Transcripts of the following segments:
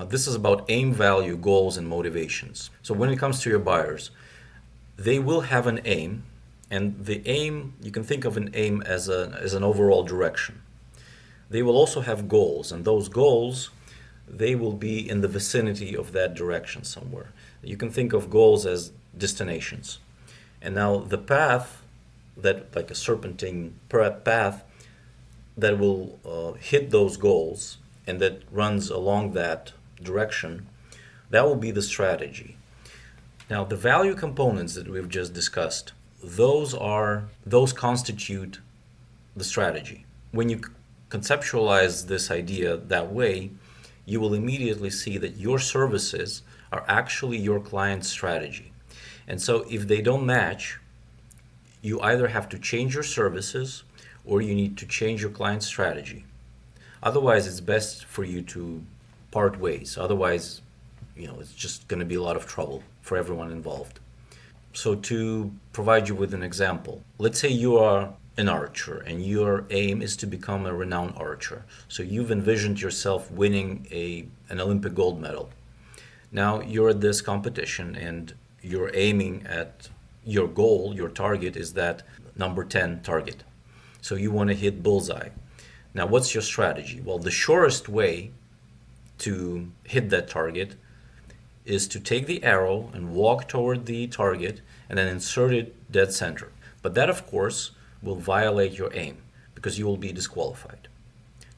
This is about aim, value, goals, and motivations. So when it comes to your buyers, they will have an aim, and the aim, you can think of an aim as an overall direction. They will also have goals, and those goals, they will be in the vicinity of that direction somewhere. You can think of goals as destinations. And now the path, that like a serpentine path that will hit those goals and that runs along that direction, that will be the strategy. Now the value components that we've just discussed, those constitute the strategy. When you conceptualize this idea that way, you will immediately see that your services are actually your client's strategy. And so if they don't match, you either have to change your services or you need to change your client's strategy. Otherwise, it's best for you to part ways. Otherwise, it's just going to be a lot of trouble for everyone involved. So to provide you with an example, let's say you are an archer and your aim is to become a renowned archer. So you've envisioned yourself winning an Olympic gold medal. Now you're at this competition and you're aiming at your goal, your target is that number 10 target. So you want to hit bullseye. Now what's your strategy? Well, the surest way to hit that target is to take the arrow and walk toward the target and then insert it dead center. But that, of course, will violate your aim because you will be disqualified.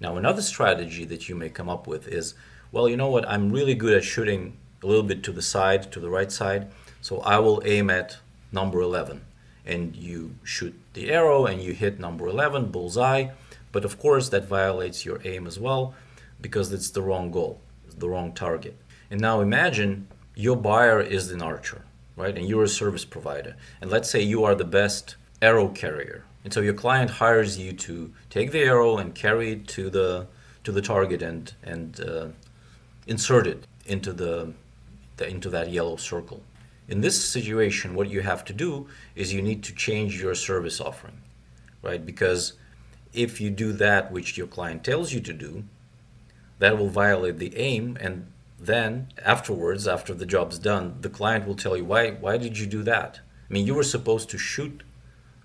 Now, another strategy that you may come up with is, well, you know what, I'm really good at shooting a little bit to the side, to the right side, so I will aim at number 11. And you shoot the arrow and you hit number 11, bullseye, but of course that violates your aim as well because it's the wrong goal, the wrong target. And now imagine your buyer is an archer, right? And you're a service provider. And let's say you are the best arrow carrier. And so your client hires you to take the arrow and carry it to the target and insert it into that yellow circle. In this situation, what you have to do is you need to change your service offering, right? Because if you do that which your client tells you to do, that will violate the aim, and then afterwards, after the job's done, the client will tell you, why did you do that? I mean, you were supposed to shoot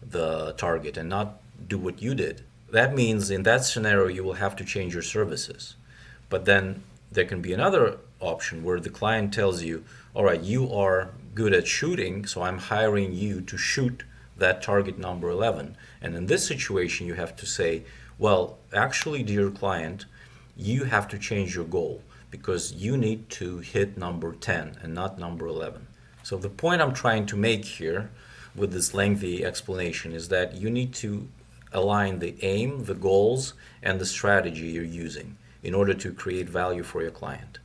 the target and not do what you did. That means in that scenario, you will have to change your services. But then there can be another option where the client tells you, all right, you are good at shooting, so I'm hiring you to shoot that target number 11. And in this situation, you have to say, well, actually, dear client, you have to change your goal because you need to hit number 10 and not number 11. So the point I'm trying to make here with this lengthy explanation is that you need to align the aim, the goals, and the strategy you're using in order to create value for your client.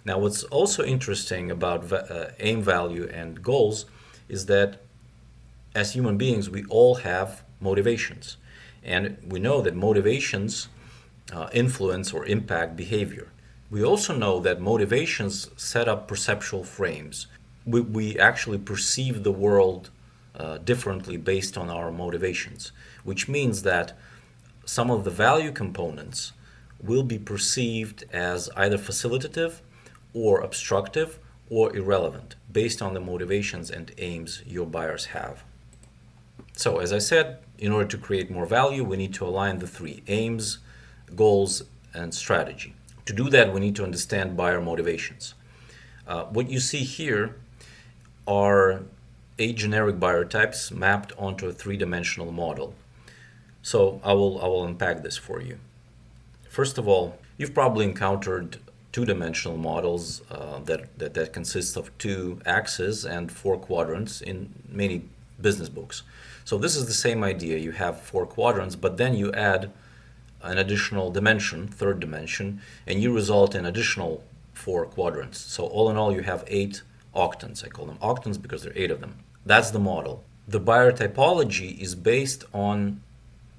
Now, what's also interesting about aim, value, and goals is that as human beings, we all have motivations. And we know that motivations influence or impact behavior. We also know that motivations set up perceptual frames. We actually perceive the world differently based on our motivations, which means that some of the value components will be perceived as either facilitative or obstructive or irrelevant based on the motivations and aims your buyers have. So as I said, in order to create more value, we need to align the three: aims, goals, and strategy. To do that, we need to understand buyer motivations. What you see here are 8 generic buyer types mapped onto a 3-dimensional model. So I will unpack this for you. First of all, you've probably encountered 2-dimensional models that consist of 2 axes and 4 quadrants in many business books. So this is the same idea. You have 4 quadrants, but then you add an additional dimension, 3rd dimension, and you result in additional 4 quadrants. So all in all, you have 8 octants. I call them octants because there are 8 of them. That's the model. The buyer typology is based on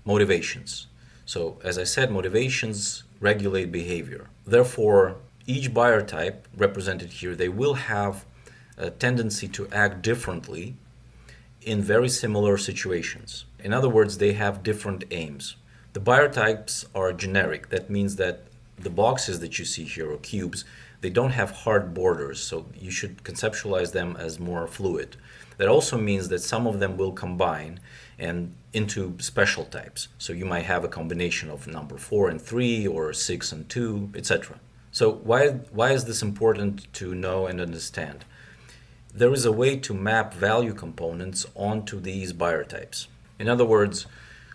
motivations. So as I said, motivations regulate behavior. Therefore, each buyer type represented here, they will have a tendency to act differently in very similar situations. In other words, they have different aims. The buyer types are generic. That means that the boxes that you see here, or cubes, They don't have hard borders, so you should conceptualize them as more fluid. That also means that some of them will combine and into special types. So you might have a combination of number 4 and 3 or 6 and 2, etc. So why is this important to know and understand? There is a way to map value components onto these buyer types. In other words,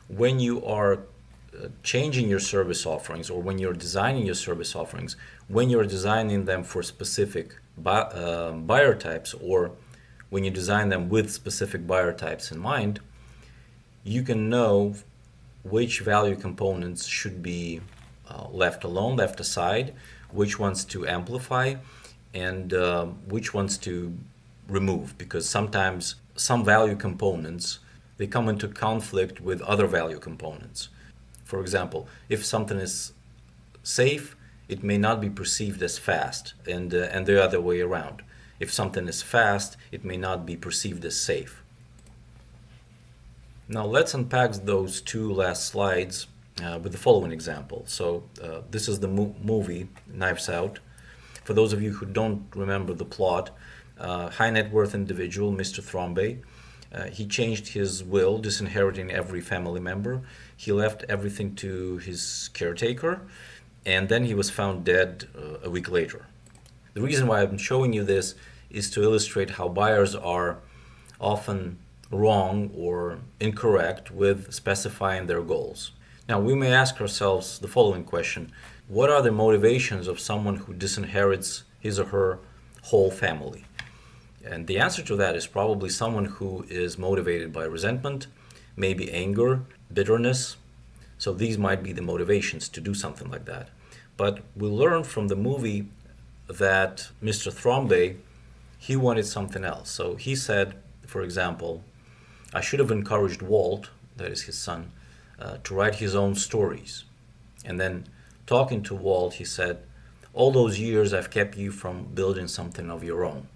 when you are changing your service offerings, or when you're designing your service offerings, when you're designing them for specific buyer types, or when you design them with specific buyer types in mind, you can know which value components should be left alone, left aside, which ones to amplify, and which ones to remove, because sometimes some value components, they come into conflict with other value components. For example, if something is safe, it may not be perceived as fast, and the other way around. If something is fast, it may not be perceived as safe. Now let's unpack those two last slides with the following example. So this is the movie Knives Out. For those of you who don't remember the plot, high net worth individual, Mr.Thrombey, he changed his will, disinheriting every family member. He left everything to his caretaker, and then he was found dead a week later. The reason why I'm showing you this is to illustrate how buyers are often wrong or incorrect with specifying their goals. Now, we may ask ourselves the following question: what are the motivations of someone who disinherits his or her whole family? And the answer to that is probably someone who is motivated by resentment, maybe anger, bitterness. So these might be the motivations to do something like that. But we learned from the movie that Mr.Thrombey, he wanted something else. So he said, for example, I should have encouraged Walt, that is his son, to write his own stories. And then talking to Walt, he said, all those years I've kept you from building something of your own.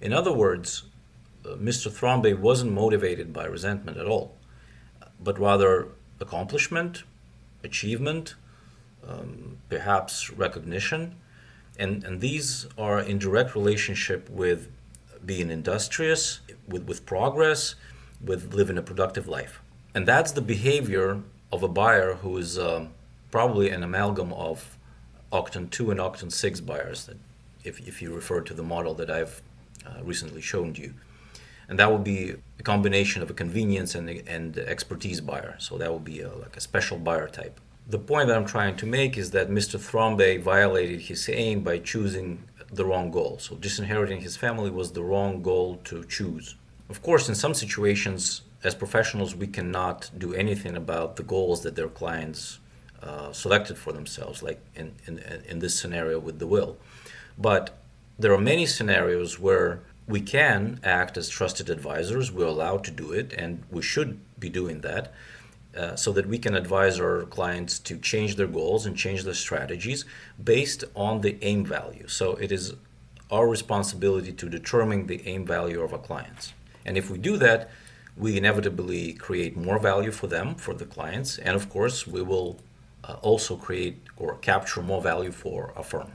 In other words, Mr.Thrombey wasn't motivated by resentment at all, but rather accomplishment, achievement, perhaps recognition, and these are in direct relationship with being industrious, with progress, with living a productive life. And that's the behavior of a buyer who is probably an amalgam of Octane 2 and Octane 6 buyers, that if you refer to the model that I've recently shown you. And that would be a combination of a convenience and expertise buyer. So that would be like a special buyer type. The point that I'm trying to make is that Mr. Thrombey violated his aim by choosing the wrong goal. So disinheriting his family was the wrong goal to choose. Of course, in some situations, as professionals, we cannot do anything about the goals that their clients selected for themselves, like in this scenario with the will. But there are many scenarios where we can act as trusted advisors. We're allowed to do it, and we should be doing that, so that we can advise our clients to change their goals and change their strategies based on the aim value. So it is our responsibility to determine the aim value of our clients. And if we do that, we inevitably create more value for them, for the clients, and of course we will also create or capture more value for our firm.